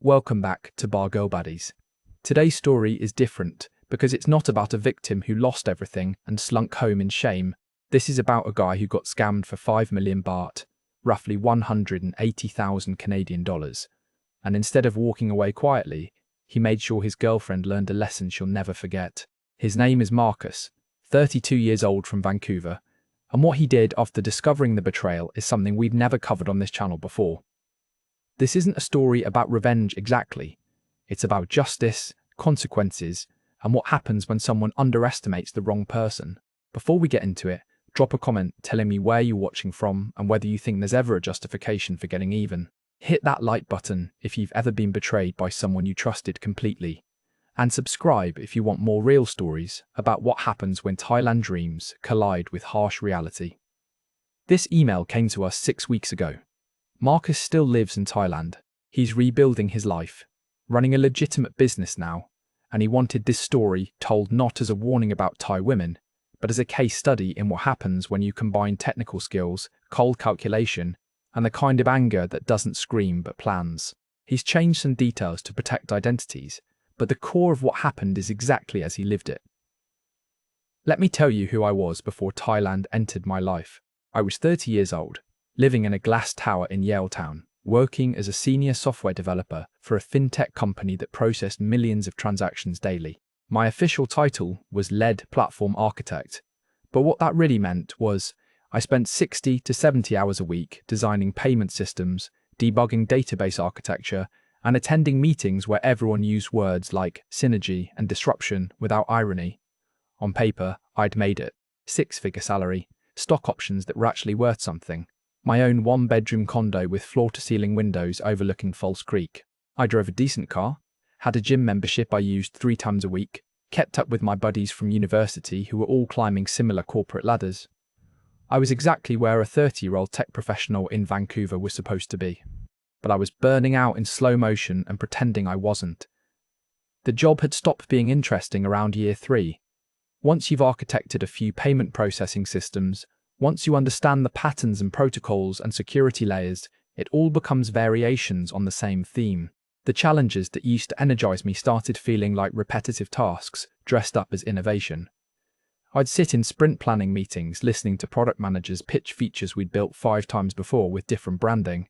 Welcome back to Bargirl Baddies. Today's story is different because it's not about a victim who lost everything and slunk home in shame. This is about a guy who got scammed for 5 million baht, roughly 180,000 Canadian dollars. And instead of walking away quietly, he made sure his girlfriend learned a lesson she'll never forget. His name is Marcus, 32 years old from Vancouver, and what he did after discovering the betrayal is something we've never covered on this channel before. This isn't a story about revenge exactly. It's about justice, consequences, and what happens when someone underestimates the wrong person. Before we get into it, drop a comment telling me where you're watching from and whether you think there's ever a justification for getting even. Hit that like button if you've ever been betrayed by someone you trusted completely. And subscribe if you want more real stories about what happens when Thailand dreams collide with harsh reality. This email came to us 6 weeks ago. Marcus still lives in Thailand. He's rebuilding his life, running a legitimate business now, and he wanted this story told not as a warning about Thai women, but as a case study in what happens when you combine technical skills, cold calculation, and the kind of anger that doesn't scream but plans. He's changed some details to protect identities, but the core of what happened is exactly as he lived it. Let me tell you who I was before Thailand entered my life. I was 30 years old, living in a glass tower in Yaletown, working as a senior software developer for a fintech company that processed millions of transactions daily. My official title was Lead Platform Architect, but what that really meant was I spent 60 to 70 hours a week designing payment systems, debugging database architecture, and attending meetings where everyone used words like synergy and disruption without irony. On paper, I'd made it. 6-figure salary, stock options that were actually worth something, my own one-bedroom condo with floor-to-ceiling windows overlooking False Creek. I drove a decent car, had a gym membership I used 3 times a week, kept up with my buddies from university who were all climbing similar corporate ladders. I was exactly where a 30-year-old tech professional in Vancouver was supposed to be. But I was burning out in slow motion and pretending I wasn't. The job had stopped being interesting around year 3. Once you've architected a few payment processing systems, once you understand the patterns and protocols and security layers, it all becomes variations on the same theme. The challenges that used to energize me started feeling like repetitive tasks dressed up as innovation. I'd sit in sprint planning meetings listening to product managers pitch features we'd built 5 times before with different branding,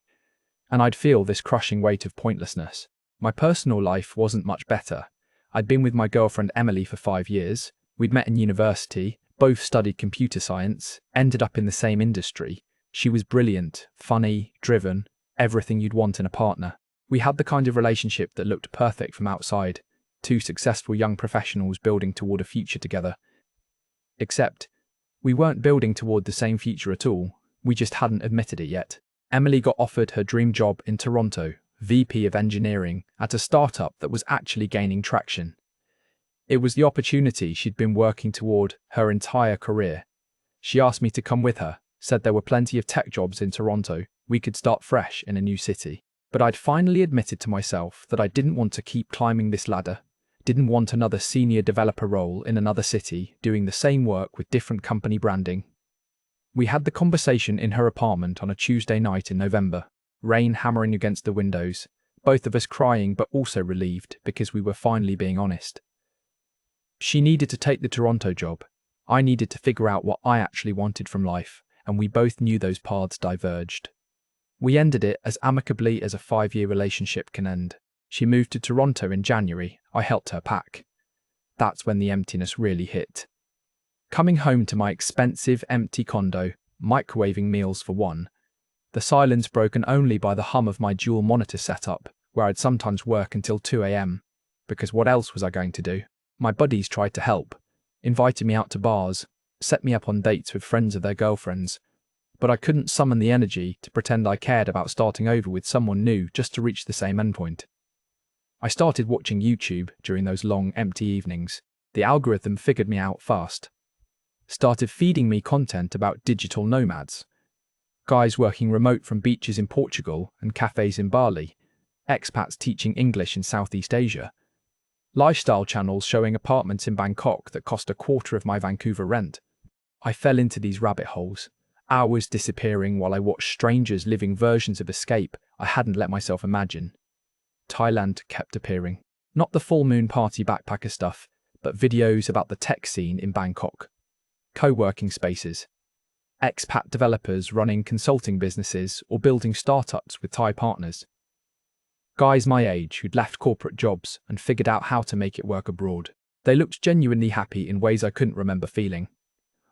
and I'd feel this crushing weight of pointlessness. My personal life wasn't much better. I'd been with my girlfriend Emily for 5 years. We'd met in university, both studied computer science, ended up in the same industry. She was brilliant, funny, driven, everything you'd want in a partner. We had the kind of relationship that looked perfect from outside, 2 successful young professionals building toward a future together. Except, we weren't building toward the same future at all, we just hadn't admitted it yet. Emily got offered her dream job in Toronto, VP of Engineering, at a startup that was actually gaining traction. It was the opportunity she'd been working toward her entire career. She asked me to come with her, said there were plenty of tech jobs in Toronto, we could start fresh in a new city. But I'd finally admitted to myself that I didn't want to keep climbing this ladder, didn't want another senior developer role in another city doing the same work with different company branding. We had the conversation in her apartment on a Tuesday night in November, rain hammering against the windows, both of us crying but also relieved because we were finally being honest. She needed to take the Toronto job. I needed to figure out what I actually wanted from life, and we both knew those paths diverged. We ended it as amicably as a 5-year relationship can end. She moved to Toronto in January. I helped her pack. That's when the emptiness really hit. Coming home to my expensive, empty condo, microwaving meals for one, the silence broken only by the hum of my dual monitor setup, where I'd sometimes work until 2 a.m. Because what else was I going to do? My buddies tried to help, invited me out to bars, set me up on dates with friends of their girlfriends, but I couldn't summon the energy to pretend I cared about starting over with someone new just to reach the same endpoint. I started watching YouTube during those long, empty evenings. The algorithm figured me out fast. Started feeding me content about digital nomads. Guys working remote from beaches in Portugal and cafes in Bali. Expats teaching English in Southeast Asia. Lifestyle channels showing apartments in Bangkok that cost a quarter of my Vancouver rent. I fell into these rabbit holes, hours disappearing while I watched strangers living versions of escape I hadn't let myself imagine. Thailand kept appearing. Not the full moon party backpacker stuff, but videos about the tech scene in Bangkok. Co-working spaces. Expat developers running consulting businesses or building startups with Thai partners. Guys my age who'd left corporate jobs and figured out how to make it work abroad. They looked genuinely happy in ways I couldn't remember feeling.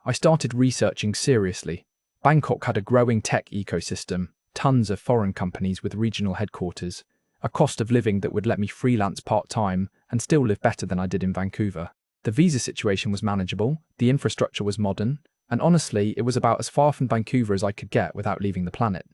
I started researching seriously. Bangkok had a growing tech ecosystem, tons of foreign companies with regional headquarters, a cost of living that would let me freelance part-time and still live better than I did in Vancouver. The visa situation was manageable, the infrastructure was modern, and honestly, it was about as far from Vancouver as I could get without leaving the planet.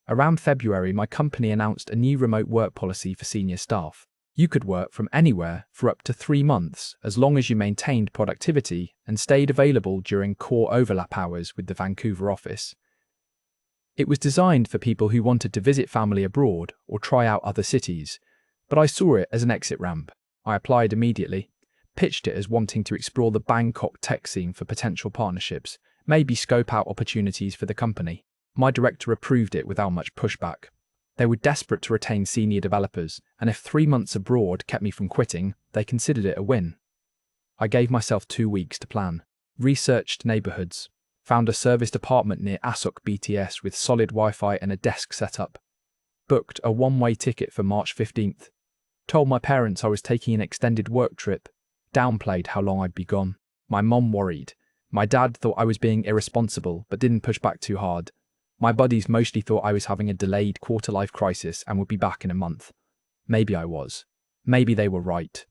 Around February, my company announced a new remote work policy for senior staff. You could work from anywhere for up to 3 months as long as you maintained productivity and stayed available during core overlap hours with the Vancouver office. It was designed for people who wanted to visit family abroad or try out other cities, but I saw it as an exit ramp. I applied immediately, pitched it as wanting to explore the Bangkok tech scene for potential partnerships, maybe scope out opportunities for the company. My director approved it without much pushback. They were desperate to retain senior developers, and if 3 months abroad kept me from quitting, they considered it a win. I gave myself 2 weeks to plan. Researched neighborhoods. Found a serviced apartment near Asok BTS with solid Wi-Fi and a desk set up. Booked a one-way ticket for March 15th. Told my parents I was taking an extended work trip. Downplayed how long I'd be gone. My mom worried. My dad thought I was being irresponsible, but didn't push back too hard. My buddies mostly thought I was having a delayed quarter-life crisis and would be back in a month. Maybe I was. Maybe they were right.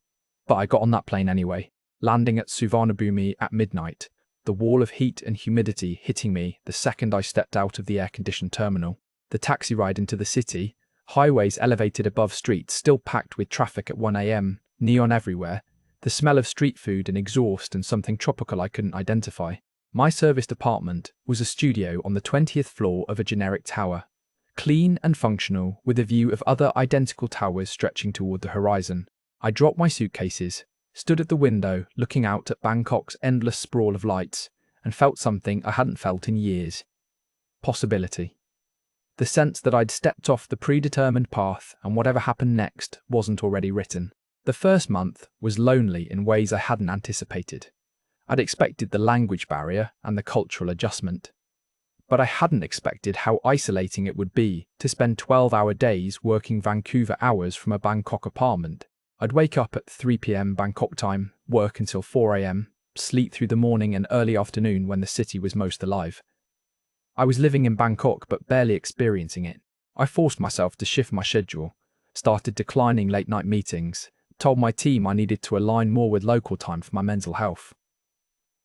But I got on that plane anyway, landing at Suvarnabhumi at midnight, the wall of heat and humidity hitting me the second I stepped out of the air-conditioned terminal. The taxi ride into the city, highways elevated above streets still packed with traffic at 1 a.m, neon everywhere, the smell of street food and exhaust and something tropical I couldn't identify. My serviced apartment was a studio on the 20th floor of a generic tower, clean and functional with a view of other identical towers stretching toward the horizon. I dropped my suitcases, stood at the window looking out at Bangkok's endless sprawl of lights, and felt something I hadn't felt in years. Possibility. The sense that I'd stepped off the predetermined path and whatever happened next wasn't already written. The first month was lonely in ways I hadn't anticipated. I'd expected the language barrier and the cultural adjustment. But I hadn't expected how isolating it would be to spend 12-hour days working Vancouver hours from a Bangkok apartment. I'd wake up at 3 p.m. Bangkok time, work until 4 a.m, sleep through the morning and early afternoon when the city was most alive. I was living in Bangkok but barely experiencing it. I forced myself to shift my schedule, started declining late-night meetings, told my team I needed to align more with local time for my mental health.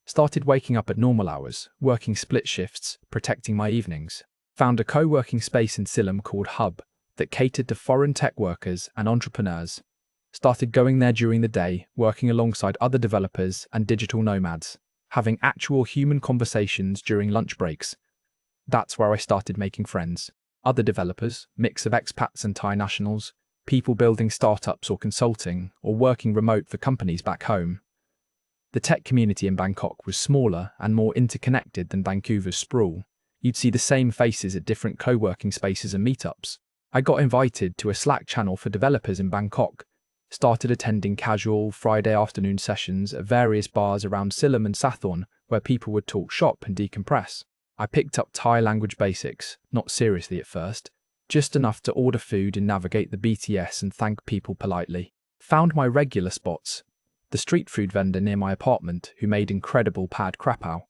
Started waking up at normal hours, working split shifts, protecting my evenings. Found a co-working space in Silom called Hub that catered to foreign tech workers and entrepreneurs. Started going there during the day, working alongside other developers and digital nomads, having actual human conversations during lunch breaks. That's where I started making friends. Other developers, mix of expats and Thai nationals, people building startups or consulting, or working remote for companies back home. The tech community in Bangkok was smaller and more interconnected than Vancouver's sprawl. You'd see the same faces at different co-working spaces and meetups. I got invited to a Slack channel for developers in Bangkok, started attending casual Friday afternoon sessions at various bars around Silom and Sathorn where people would talk shop and decompress. I picked up Thai language basics, not seriously at first, just enough to order food and navigate the BTS and thank people politely. Found my regular spots. The street food vendor near my apartment who made incredible pad krapao.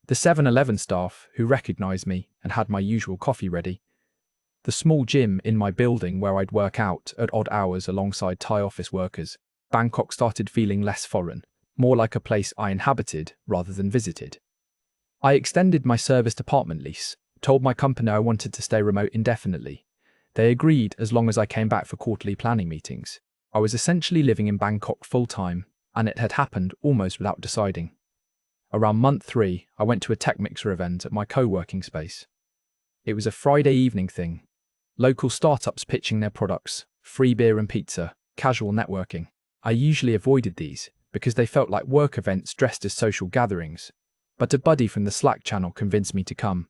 The 7-Eleven staff who recognised me and had my usual coffee ready. The small gym in my building where I'd work out at odd hours alongside Thai office workers. Bangkok started feeling less foreign, more like a place I inhabited rather than visited. I extended my serviced apartment lease, told my company I wanted to stay remote indefinitely. They agreed as long as I came back for quarterly planning meetings. I was essentially living in Bangkok full-time, and it had happened almost without deciding. Around month 3, I went to a tech mixer event at my co-working space. It was a Friday evening thing. Local startups pitching their products, free beer and pizza, casual networking. I usually avoided these because they felt like work events dressed as social gatherings, but a buddy from the Slack channel convinced me to come.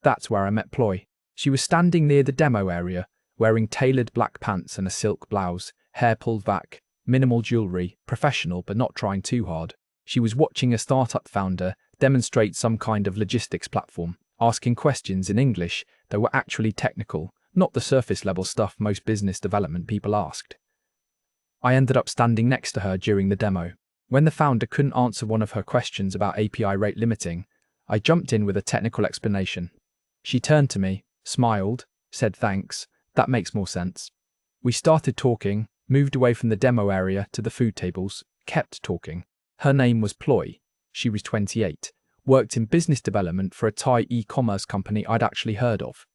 That's where I met Ploy. She was standing near the demo area, wearing tailored black pants and a silk blouse, hair pulled back, minimal jewelry, professional but not trying too hard. She was watching a startup founder demonstrate some kind of logistics platform, asking questions in English that were actually technical, not the surface-level stuff most business development people asked. I ended up standing next to her during the demo. When the founder couldn't answer one of her questions about API rate limiting, I jumped in with a technical explanation. She turned to me, smiled, said thanks, that makes more sense. We started talking, moved away from the demo area to the food tables, kept talking. Her name was Ploy. She was 28, worked in business development for a Thai e-commerce company I'd actually heard of.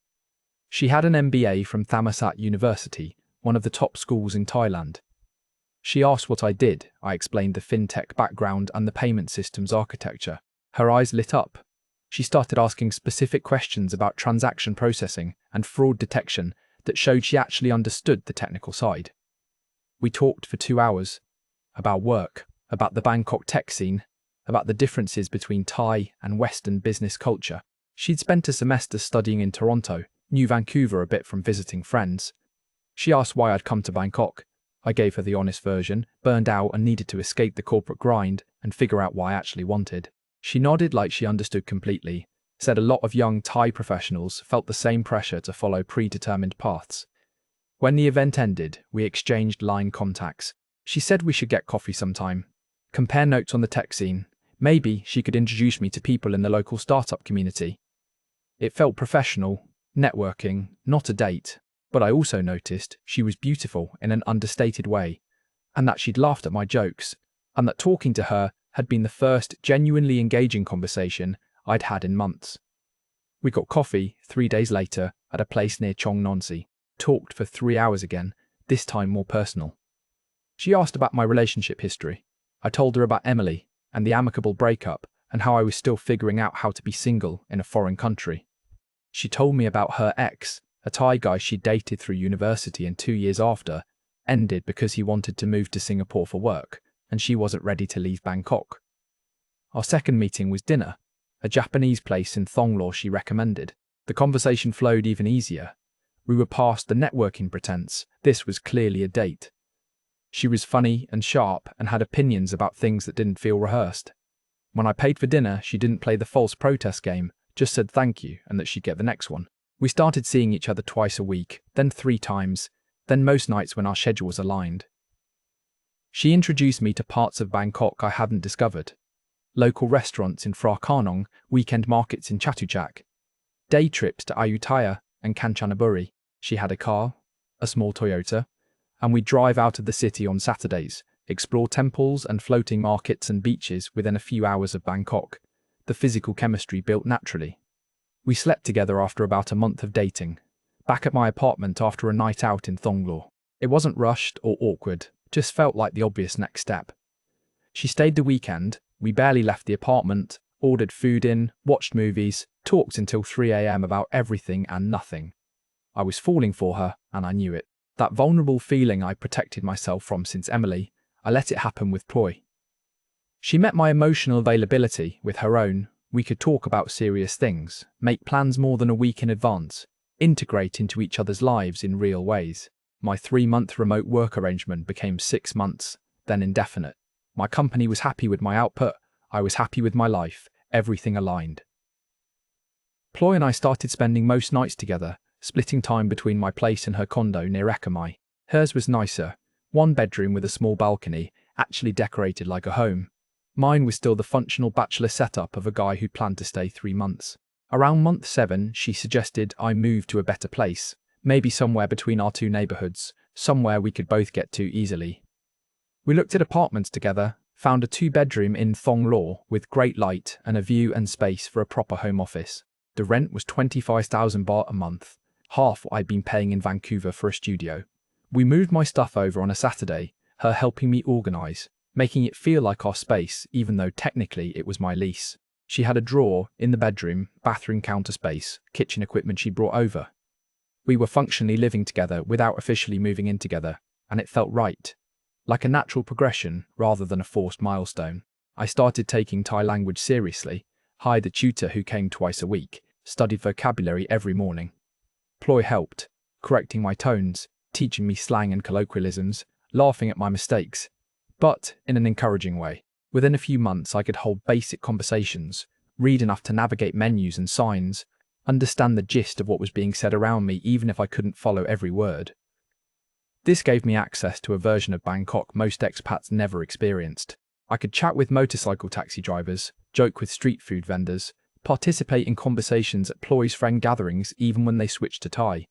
She had an MBA from Thammasat University, one of the top schools in Thailand. She asked what I did. I explained the fintech background and the payment systems architecture. Her eyes lit up. She started asking specific questions about transaction processing and fraud detection that showed she actually understood the technical side. We talked for 2 hours about work, about the Bangkok tech scene, about the differences between Thai and Western business culture. She'd spent a semester studying in Toronto, knew Vancouver a bit from visiting friends. She asked why I'd come to Bangkok. I gave her the honest version, burned out and needed to escape the corporate grind and figure out what I actually wanted. She nodded like she understood completely, said a lot of young Thai professionals felt the same pressure to follow predetermined paths. When the event ended, we exchanged line contacts. She said we should get coffee sometime, compare notes on the tech scene. Maybe she could introduce me to people in the local startup community. It felt professional, networking, not a date. But I also noticed she was beautiful in an understated way, and that she'd laughed at my jokes, and that talking to her had been the first genuinely engaging conversation I'd had in months. We got coffee 3 days later at a place near Chong Nonsi, talked for 3 hours again, this time more personal. She asked about my relationship history. I told her about Emily and the amicable breakup and how I was still figuring out how to be single in a foreign country. She told me about her ex, a Thai guy she dated through university and 2 years after, ended because he wanted to move to Singapore for work, and she wasn't ready to leave Bangkok. Our second meeting was dinner, a Japanese place in Thonglor she recommended. The conversation flowed even easier. We were past the networking pretense. This was clearly a date. She was funny and sharp and had opinions about things that didn't feel rehearsed. When I paid for dinner, she didn't play the false protest game, just said thank you and that she'd get the next one. We started seeing each other twice a week, then 3 times, then most nights when our schedules aligned. She introduced me to parts of Bangkok I hadn't discovered. Local restaurants in Phra Karnong, weekend markets in Chatuchak, day trips to Ayutthaya and Kanchanaburi. She had a car, a small Toyota, and we'd drive out of the city on Saturdays, explore temples and floating markets and beaches within a few hours of Bangkok. The physical chemistry built naturally. We slept together after about a month of dating, back at my apartment after a night out in Thonglor. It wasn't rushed or awkward, just felt like the obvious next step. She stayed the weekend, we barely left the apartment, ordered food in, watched movies, talked until 3 a.m. about everything and nothing. I was falling for her, and I knew it. That vulnerable feeling I protected myself from since Emily, I let it happen with Ploy. She met my emotional availability with her own. We could talk about serious things, make plans more than a week in advance, integrate into each other's lives in real ways. My 3-month remote work arrangement became 6 months, then indefinite. My company was happy with my output, I was happy with my life, everything aligned. Ploy and I started spending most nights together, splitting time between my place and her condo near Ekamai. Hers was nicer, 1 bedroom with a small balcony, actually decorated like a home. Mine was still the functional bachelor setup of a guy who planned to stay 3 months. Around month 7, she suggested I move to a better place, maybe somewhere between our 2 neighborhoods, somewhere we could both get to easily. We looked at apartments together, found a 2-bedroom in Thonglor with great light and a view and space for a proper home office. The rent was 25,000 baht a month, half what I'd been paying in Vancouver for a studio. We moved my stuff over on a Saturday, her helping me organize, making it feel like our space, even though technically it was my lease. She had a drawer in the bedroom, bathroom counter space, kitchen equipment she brought over. We were functionally living together without officially moving in together, and it felt right. Like a natural progression rather than a forced milestone. I started taking Thai language seriously, hired a tutor who came twice a week, studied vocabulary every morning. Ploy helped. correcting my tones, teaching me slang and colloquialisms, laughing at my mistakes. But in an encouraging way. Within a few months, I could hold basic conversations, read enough to navigate menus and signs, understand the gist of what was being said around me even if I couldn't follow every word. This gave me access to a version of Bangkok most expats never experienced. I could chat with motorcycle taxi drivers, joke with street food vendors, participate in conversations at Ploy's friend gatherings even when they switched to Thai.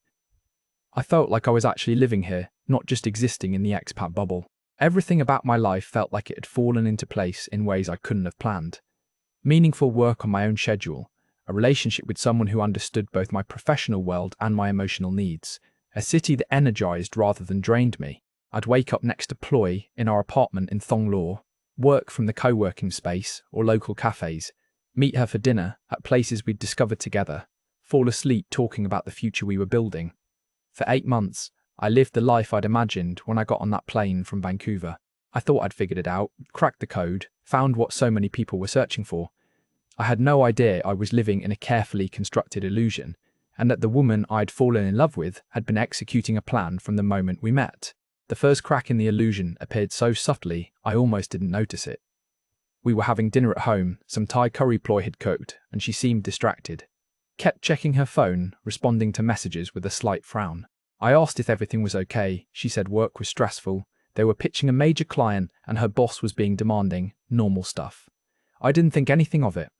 I felt like I was actually living here, not just existing in the expat bubble. Everything about my life felt like it had fallen into place in ways I couldn't have planned. Meaningful work on my own schedule, a relationship with someone who understood both my professional world and my emotional needs, a city that energized rather than drained me. I'd wake up next to Ploy in our apartment in Thong Lo, work from the co-working space or local cafes, meet her for dinner at places we'd discovered together, fall asleep talking about the future we were building. For 8 months, I lived the life I'd imagined when I got on that plane from Vancouver. I thought I'd figured it out, cracked the code, found what so many people were searching for. I had no idea I was living in a carefully constructed illusion, and that the woman I'd fallen in love with had been executing a plan from the moment we met. The first crack in the illusion appeared so subtly I almost didn't notice it. We were having dinner at home, some Thai curry Ploy had cooked, and she seemed distracted. Kept checking her phone, responding to messages with a slight frown. I asked if everything was okay. She said work was stressful, they were pitching a major client and her boss was being demanding, normal stuff. I didn't think anything of it.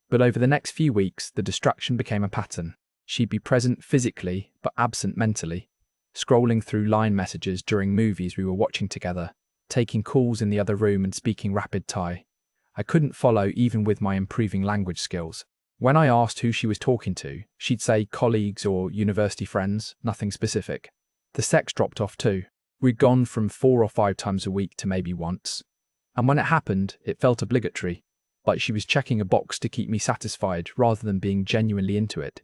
But over the next few weeks, the distraction became a pattern. She'd be present physically, but absent mentally, scrolling through line messages during movies we were watching together, taking calls in the other room and speaking rapid Thai. I couldn't follow even with my improving language skills. When I asked who she was talking to, she'd say colleagues or university friends, nothing specific. The sex dropped off too. We'd gone from 4 or 5 times a week to maybe once. And when it happened, it felt obligatory, like she was checking a box to keep me satisfied rather than being genuinely into it.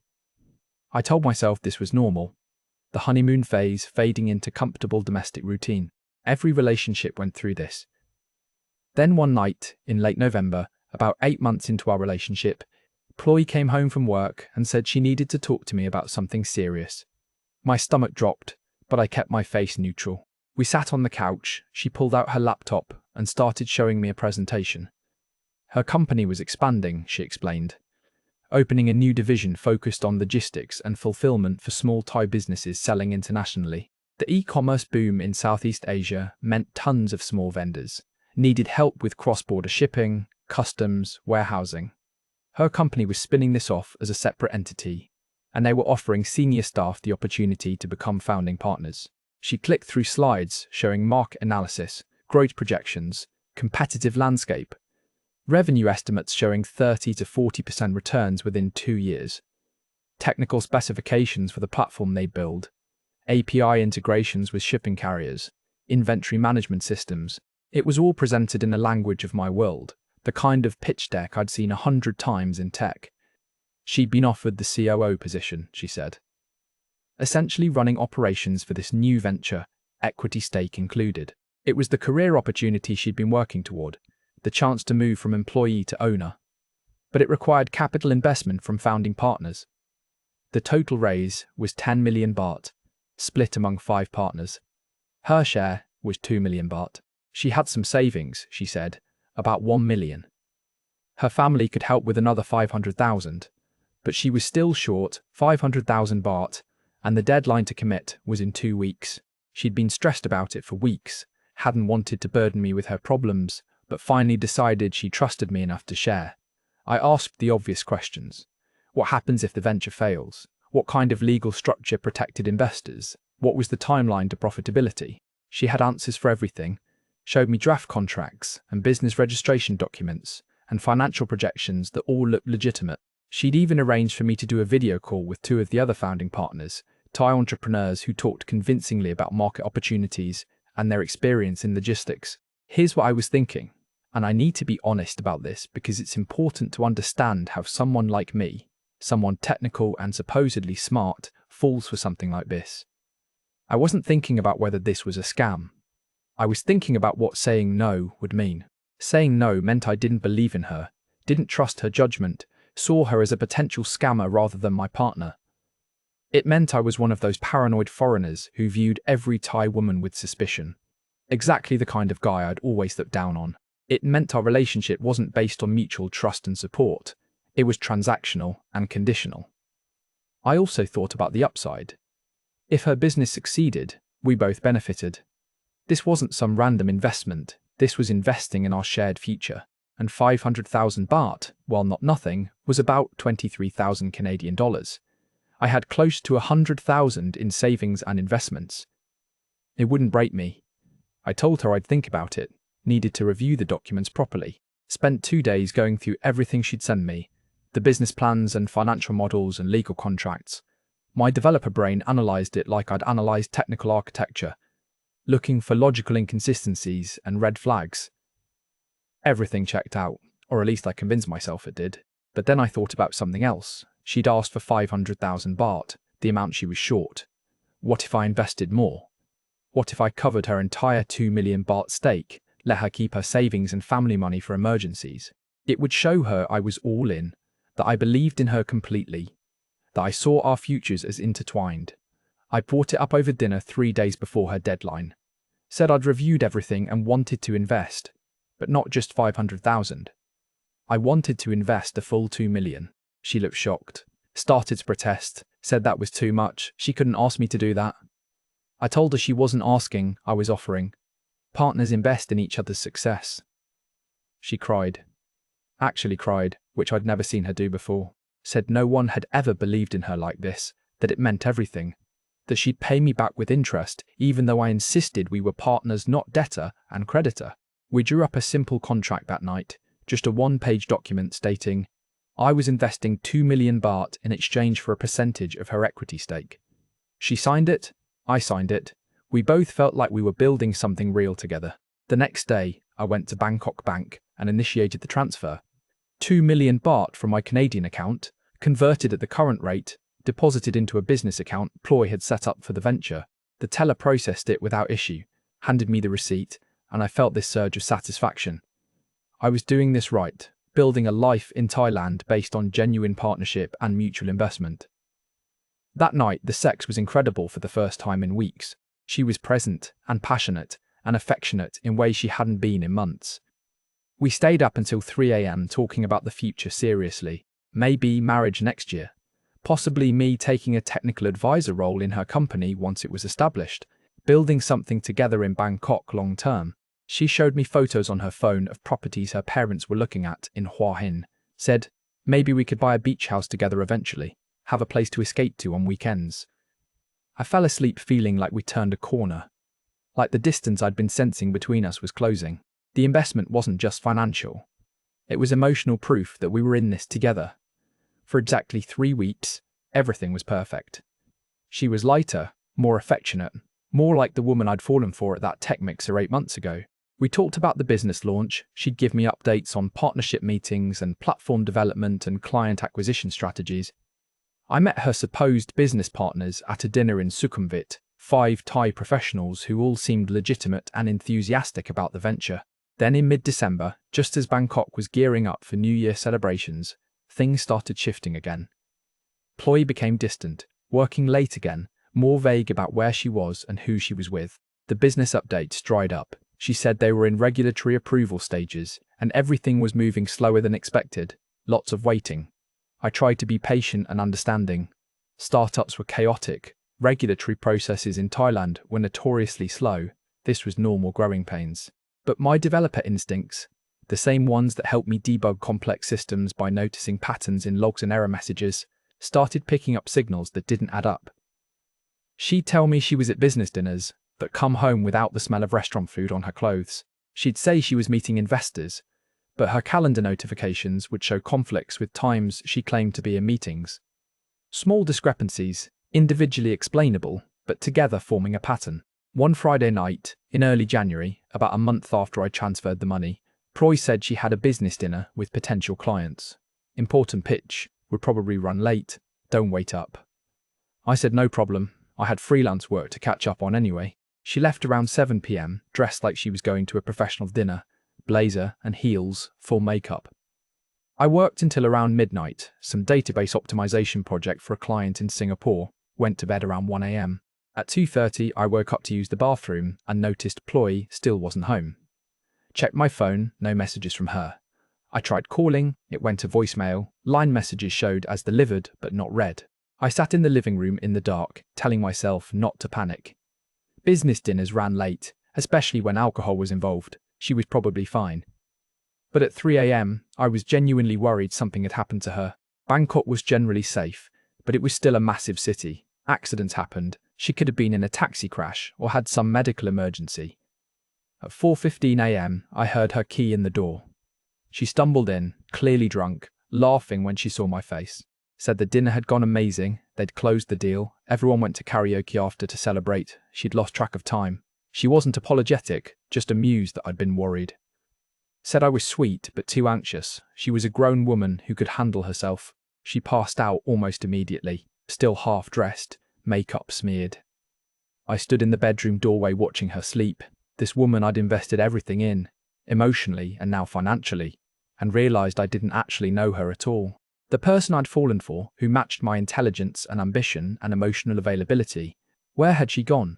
I told myself this was normal, the honeymoon phase fading into comfortable domestic routine. Every relationship went through this. Then one night, in late November, about 8 months into our relationship, Ploy came home from work and said she needed to talk to me about something serious. My stomach dropped, but I kept my face neutral. We sat on the couch, she pulled out her laptop and started showing me a presentation. Her company was expanding, she explained, opening a new division focused on logistics and fulfillment for small Thai businesses selling internationally. The e-commerce boom in Southeast Asia meant tons of small vendors needed help with cross-border shipping, customs, warehousing. Her company was spinning this off as a separate entity, and they were offering senior staff the opportunity to become founding partners. She clicked through slides showing market analysis, growth projections, competitive landscape, revenue estimates showing 30 to 40% returns within 2 years, technical specifications for the platform they build, API integrations with shipping carriers, inventory management systems. It was all presented in the language of my world, the kind of pitch deck I'd seen 100 times in tech. She'd been offered the COO position, she said, essentially running operations for this new venture, equity stake included. It was the career opportunity she'd been working toward, the chance to move from employee to owner. But it required capital investment from founding partners. The total raise was 10 million baht, split among 5 partners. Her share was 2 million baht. She had some savings, she said, about 1 million. Her family could help with another 500,000, but she was still short 500,000 baht, and the deadline to commit was in 2 weeks. She'd been stressed about it for weeks, hadn't wanted to burden me with her problems, but finally decided she trusted me enough to share. I asked the obvious questions. What happens if the venture fails? What kind of legal structure protected investors? What was the timeline to profitability? She had answers for everything, showed me draft contracts and business registration documents and financial projections that all looked legitimate. She'd even arranged for me to do a video call with 2 of the other founding partners, Thai entrepreneurs who talked convincingly about market opportunities and their experience in logistics. Here's what I was thinking, and I need to be honest about this because it's important to understand how someone like me, someone technical and supposedly smart, falls for something like this. I wasn't thinking about whether this was a scam. I was thinking about what saying no would mean. Saying no meant I didn't believe in her, didn't trust her judgment, saw her as a potential scammer rather than my partner. It meant I was one of those paranoid foreigners who viewed every Thai woman with suspicion. Exactly the kind of guy I'd always looked down on. It meant our relationship wasn't based on mutual trust and support. It was transactional and conditional. I also thought about the upside. If her business succeeded, we both benefited. This wasn't some random investment. This was investing in our shared future. And 500,000 baht, while not nothing, was about 23,000 Canadian dollars. I had close to 100,000 in savings and investments. It wouldn't break me. I told her I'd think about it, needed to review the documents properly. Spent 2 days going through everything she'd send me, the business plans and financial models and legal contracts. My developer brain analysed it like I'd analysed technical architecture, looking for logical inconsistencies and red flags. Everything checked out, or at least I convinced myself it did. But then I thought about something else. She'd asked for 500,000 baht, the amount she was short. What if I invested more? What if I covered her entire 2 million baht stake, let her keep her savings and family money for emergencies? It would show her I was all in, that I believed in her completely, that I saw our futures as intertwined. I brought it up over dinner 3 days before her deadline. Said I'd reviewed everything and wanted to invest, but not just 500,000. I wanted to invest the full 2 million. She looked shocked, started to protest, said that was too much, she couldn't ask me to do that. I told her she wasn't asking, I was offering. Partners invest in each other's success. She cried. Actually cried, which I'd never seen her do before. Said no one had ever believed in her like this, that it meant everything. That she'd pay me back with interest, even though I insisted we were partners, not debtor and creditor. We drew up a simple contract that night, just a one-page document stating, I was investing 2 million baht in exchange for a percentage of her equity stake. She signed it, I signed it. We both felt like we were building something real together. The next day, I went to Bangkok Bank and initiated the transfer. 2 million baht from my Canadian account, converted at the current rate, deposited into a business account Ploy had set up for the venture. The teller processed it without issue, handed me the receipt, and I felt this surge of satisfaction. I was doing this right, building a life in Thailand based on genuine partnership and mutual investment. That night, the sex was incredible for the first time in weeks. She was present and passionate and affectionate in ways she hadn't been in months. We stayed up until 3 a.m. talking about the future seriously. Maybe marriage next year. Possibly me taking a technical advisor role in her company once it was established. Building something together in Bangkok long term. She showed me photos on her phone of properties her parents were looking at in Hua Hin. Said, maybe we could buy a beach house together eventually. Have a place to escape to on weekends. I fell asleep feeling like we turned a corner. Like the distance I'd been sensing between us was closing. The investment wasn't just financial. It was emotional proof that we were in this together. For exactly 3 weeks, everything was perfect. She was lighter, more affectionate, more like the woman I'd fallen for at that tech mixer 8 months ago. We talked about the business launch. She'd give me updates on partnership meetings and platform development and client acquisition strategies. I met her supposed business partners at a dinner in Sukhumvit, 5 Thai professionals who all seemed legitimate and enthusiastic about the venture. Then in mid-December, just as Bangkok was gearing up for New Year celebrations, things started shifting again. Ploy became distant, working late again, more vague about where she was and who she was with. The business updates dried up. She said they were in regulatory approval stages, and everything was moving slower than expected. Lots of waiting. I tried to be patient and understanding. Startups were chaotic. Regulatory processes in Thailand were notoriously slow. This was normal growing pains. But my developer instincts, the same ones that helped me debug complex systems by noticing patterns in logs and error messages, started picking up signals that didn't add up. She'd tell me she was at business dinners, but come home without the smell of restaurant food on her clothes. She'd say she was meeting investors, but her calendar notifications would show conflicts with times she claimed to be in meetings. Small discrepancies, individually explainable, but together forming a pattern. One Friday night, in early January, about a month after I transferred the money, Ploy said she had a business dinner with potential clients. Important pitch, would probably run late, don't wait up. I said no problem, I had freelance work to catch up on anyway. She left around 7 p.m, dressed like she was going to a professional dinner, blazer and heels, full makeup. I worked until around midnight, some database optimization project for a client in Singapore. went to bed around 1 a.m. At 2:30, I woke up to use the bathroom and noticed Ploy still wasn't home. Checked my phone, no messages from her. I tried calling, it went to voicemail, line messages showed as delivered but not read. I sat in the living room in the dark, telling myself not to panic. Business dinners ran late, especially when alcohol was involved. She was probably fine. But at 3 a.m, I was genuinely worried something had happened to her. Bangkok was generally safe, but it was still a massive city. Accidents happened. She could have been in a taxi crash or had some medical emergency. At 4:15 a.m, I heard her key in the door. She stumbled in, clearly drunk, laughing when she saw my face. Said the dinner had gone amazing, they'd closed the deal, everyone went to karaoke after to celebrate, she'd lost track of time. She wasn't apologetic, just amused that I'd been worried. Said I was sweet but too anxious. She was a grown woman who could handle herself. She passed out almost immediately, still half dressed, makeup smeared. I stood in the bedroom doorway watching her sleep. This woman I'd invested everything in, emotionally and now financially, and realised I didn't actually know her at all. The person I'd fallen for, who matched my intelligence and ambition and emotional availability, where had she gone?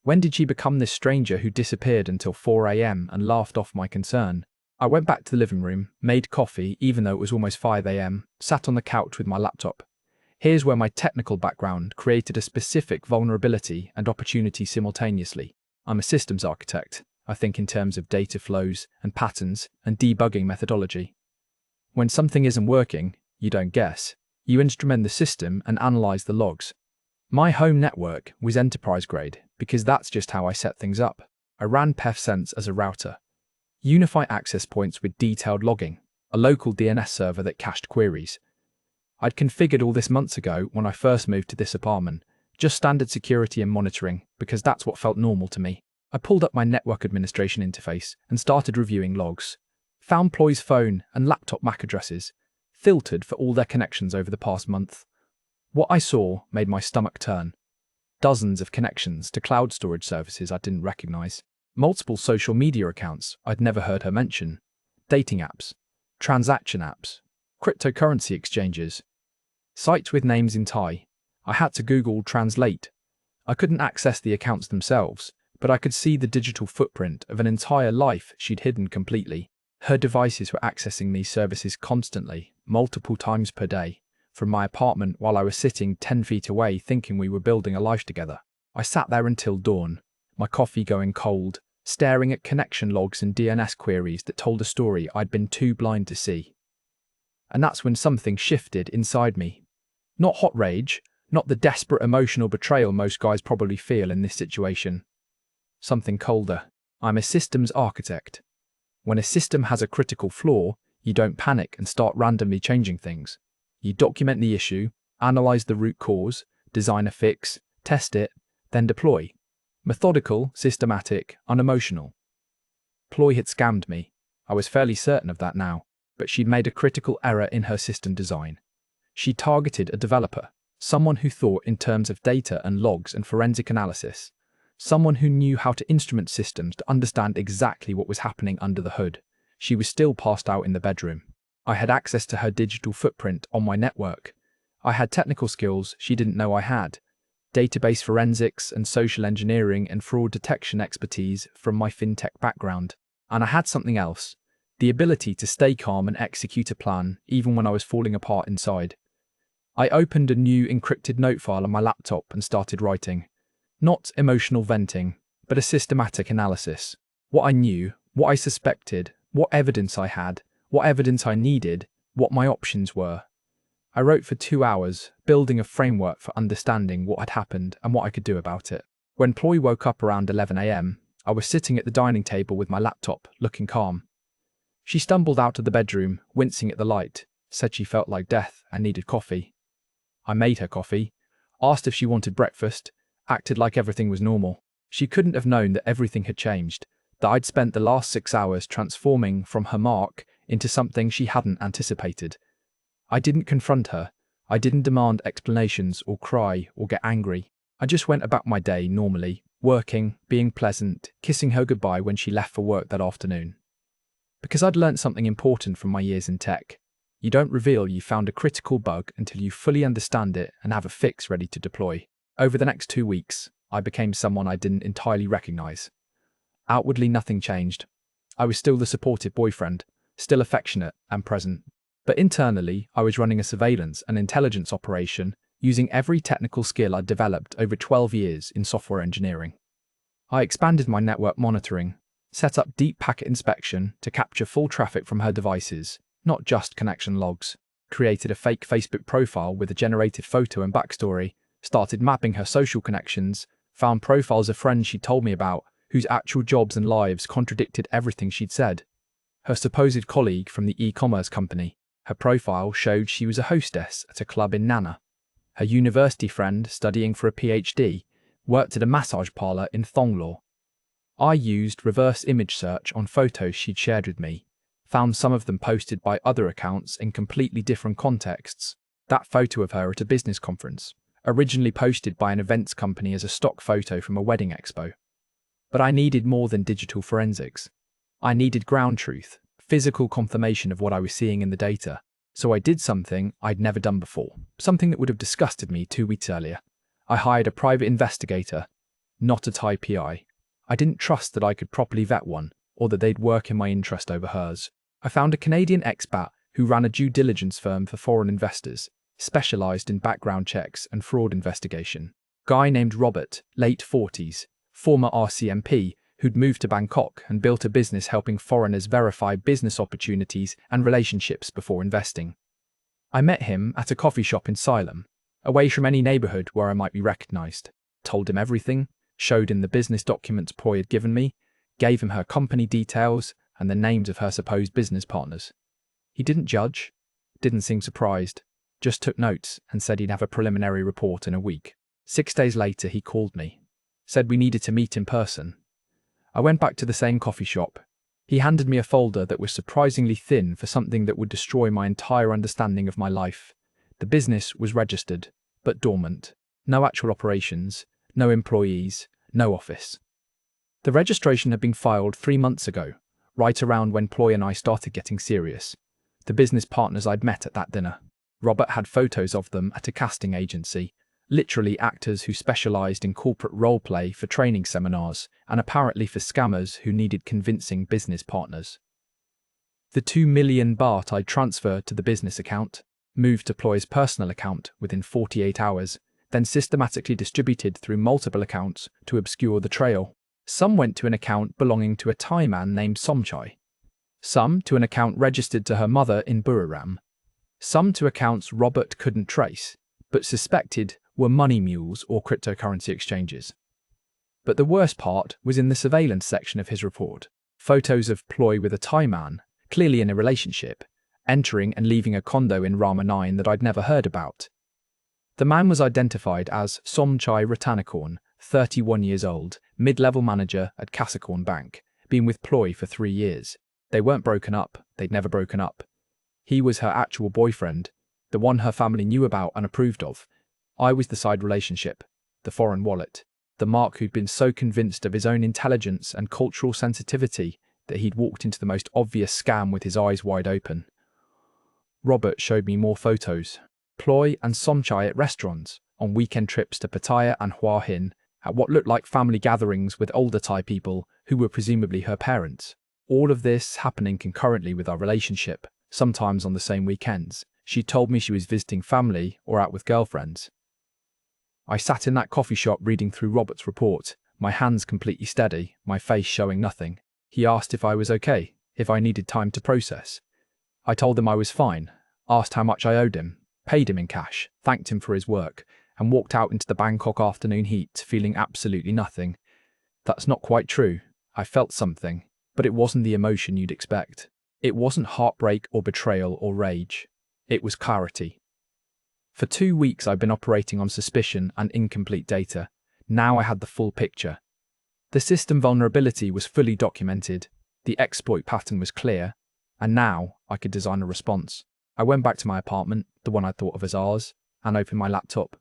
When did she become this stranger who disappeared until 4 a.m. and laughed off my concern? I went back to the living room, made coffee even though it was almost 5 a.m, sat on the couch with my laptop. Here's where my technical background created a specific vulnerability and opportunity simultaneously. I'm a systems architect. I think in terms of data flows and patterns and debugging methodology. When something isn't working, you don't guess. You instrument the system and analyze the logs. My home network was enterprise grade because that's just how I set things up. I ran pfSense as a router. Unify access points with detailed logging. A local DNS server that cached queries. I'd configured all this months ago when I first moved to this apartment. Just standard security and monitoring because that's what felt normal to me. I pulled up my network administration interface and started reviewing logs. Found Ploy's phone and laptop MAC addresses, filtered for all their connections over the past month. What I saw made my stomach turn. Dozens of connections to cloud storage services I didn't recognize. Multiple social media accounts I'd never heard her mention. Dating apps, transaction apps, cryptocurrency exchanges. Sites with names in Thai. I had to Google Translate. I couldn't access the accounts themselves, but I could see the digital footprint of an entire life she'd hidden completely. Her devices were accessing these services constantly, multiple times per day, from my apartment while I was sitting 10 feet away thinking we were building a life together. I sat there until dawn, my coffee going cold, staring at connection logs and DNS queries that told a story I'd been too blind to see. And that's when something shifted inside me. Not hot rage, not the desperate emotional betrayal most guys probably feel in this situation. Something colder. I'm a systems architect. When a system has a critical flaw, you don't panic and start randomly changing things. You document the issue, analyze the root cause, design a fix, test it, then deploy. Methodical, systematic, unemotional. Ploy had scammed me. I was fairly certain of that now, but she'd made a critical error in her system design. She targeted a developer, someone who thought in terms of data and logs and forensic analysis. Someone who knew how to instrument systems to understand exactly what was happening under the hood. She was still passed out in the bedroom. I had access to her digital footprint on my network. I had technical skills she didn't know I had. Database forensics and social engineering and fraud detection expertise from my fintech background. And I had something else. The ability to stay calm and execute a plan even when I was falling apart inside. I opened a new encrypted note file on my laptop and started writing. Not emotional venting, but a systematic analysis. What I knew, what I suspected, what evidence I had, what evidence I needed, what my options were. I wrote for 2 hours, building a framework for understanding what had happened and what I could do about it. When Ploy woke up around 11 a.m, I was sitting at the dining table with my laptop, looking calm. She stumbled out of the bedroom, wincing at the light, said she felt like death and needed coffee. I made her coffee, asked if she wanted breakfast, acted like everything was normal. She couldn't have known that everything had changed, that I'd spent the last 6 hours transforming from her mark into something she hadn't anticipated. I didn't confront her. I didn't demand explanations or cry or get angry. I just went about my day normally, working, being pleasant, kissing her goodbye when she left for work that afternoon. Because I'd learnt something important from my years in tech. You don't reveal you found a critical bug until you fully understand it and have a fix ready to deploy. Over the next 2 weeks, I became someone I didn't entirely recognize. Outwardly, nothing changed. I was still the supportive boyfriend, still affectionate and present. But internally, I was running a surveillance and intelligence operation using every technical skill I'd developed over 12 years in software engineering. I expanded my network monitoring, set up deep packet inspection to capture full traffic from her devices, not just connection logs, created a fake Facebook profile with a generated photo and backstory, started mapping her social connections, found profiles of friends she'd told me about whose actual jobs and lives contradicted everything she'd said. Her supposed colleague from the e-commerce company, her profile showed she was a hostess at a club in Nana. Her university friend, studying for a PhD, worked at a massage parlor in Thonglor. I used reverse image search on photos she'd shared with me, found some of them posted by other accounts in completely different contexts. That photo of her at a business conference, originally posted by an events company as a stock photo from a wedding expo. But I needed more than digital forensics. I needed ground truth, physical confirmation of what I was seeing in the data. So I did something I'd never done before, something that would have disgusted me 2 weeks earlier. I hired a private investigator, not a Thai PI. I didn't trust that I could properly vet one, or that they'd work in my interest over hers. I found a Canadian expat who ran a due diligence firm for foreign investors, specialised in background checks and fraud investigation. Guy named Robert, late 40s, former RCMP, who'd moved to Bangkok and built a business helping foreigners verify business opportunities and relationships before investing. I met him at a coffee shop in Salem, away from any neighbourhood where I might be recognised. Told him everything, showed him the business documents Ploy had given me, gave him her company details and the names of her supposed business partners. He didn't judge, didn't seem surprised, just took notes and said he'd have a preliminary report in a week. 6 days later he called me, said we needed to meet in person. I went back to the same coffee shop. He handed me a folder that was surprisingly thin for something that would destroy my entire understanding of my life. The business was registered, but dormant. No actual operations, no employees, no office. The registration had been filed 3 months ago, right around when Ploy and I started getting serious. The business partners I'd met at that dinner. Robert had photos of them at a casting agency, literally actors who specialised in corporate role-play for training seminars and apparently for scammers who needed convincing business partners. The 2 million baht I transferred to the business account, moved to Ploy's personal account within 48 hours, then systematically distributed through multiple accounts to obscure the trail. Some went to an account belonging to a Thai man named Somchai. Some to an account registered to her mother in Buriram. Some to accounts Robert couldn't trace, but suspected were money mules or cryptocurrency exchanges. But the worst part was in the surveillance section of his report. Photos of Ploy with a Thai man, clearly in a relationship, entering and leaving a condo in Rama 9 that I'd never heard about. The man was identified as Somchai Ratanakorn, 31 years old, mid-level manager at Kasikorn Bank, been with Ploy for 3 years. They weren't broken up, they'd never broken up. He was her actual boyfriend, the one her family knew about and approved of. I was the side relationship, the foreign wallet, the Mark who'd been so convinced of his own intelligence and cultural sensitivity that he'd walked into the most obvious scam with his eyes wide open. Robert showed me more photos. Ploy and Somchai at restaurants, on weekend trips to Pattaya and Hua Hin, at what looked like family gatherings with older Thai people who were presumably her parents. All of this happening concurrently with our relationship, sometimes on the same weekends. She told me she was visiting family or out with girlfriends. I sat in that coffee shop reading through Robert's report, my hands completely steady, my face showing nothing. He asked if I was okay, if I needed time to process. I told him I was fine, asked how much I owed him, paid him in cash, thanked him for his work, and walked out into the Bangkok afternoon heat feeling absolutely nothing. That's not quite true. I felt something, but it wasn't the emotion you'd expect. It wasn't heartbreak or betrayal or rage. It was clarity. For 2 weeks I'd been operating on suspicion and incomplete data. Now I had the full picture. The system vulnerability was fully documented, the exploit pattern was clear, and now I could design a response. I went back to my apartment, the one I thought of as ours, and opened my laptop.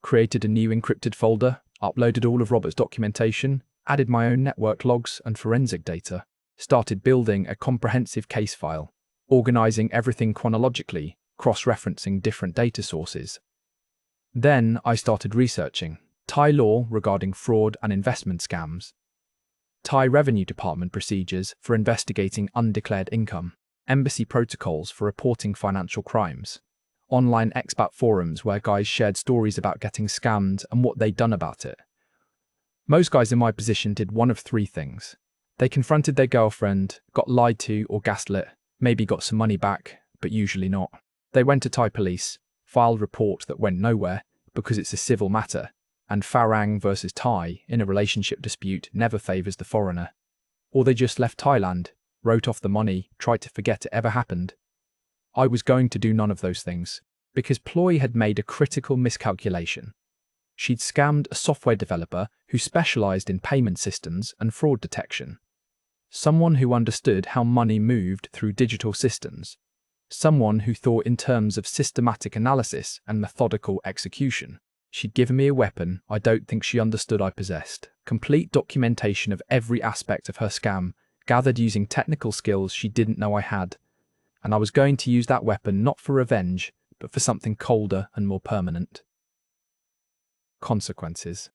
Created a new encrypted folder, uploaded all of Robert's documentation, added my own network logs and forensic data, started building a comprehensive case file, organizing everything chronologically, cross-referencing different data sources. Then I started researching Thai law regarding fraud and investment scams, Thai Revenue Department procedures for investigating undeclared income, embassy protocols for reporting financial crimes, online expat forums where guys shared stories about getting scammed and what they'd done about it. Most guys in my position did one of three things. They confronted their girlfriend, got lied to or gaslit, maybe got some money back, but usually not. They went to Thai police, filed a report that went nowhere because it's a civil matter, and Farang versus Thai in a relationship dispute never favours the foreigner. Or they just left Thailand, wrote off the money, tried to forget it ever happened. I was going to do none of those things, because Ploy had made a critical miscalculation. She'd scammed a software developer who specialised in payment systems and fraud detection. Someone who understood how money moved through digital systems. Someone who thought in terms of systematic analysis and methodical execution. She'd given me a weapon I don't think she understood I possessed. Complete documentation of every aspect of her scam, gathered using technical skills she didn't know I had. And I was going to use that weapon not for revenge, but for something colder and more permanent. Consequences.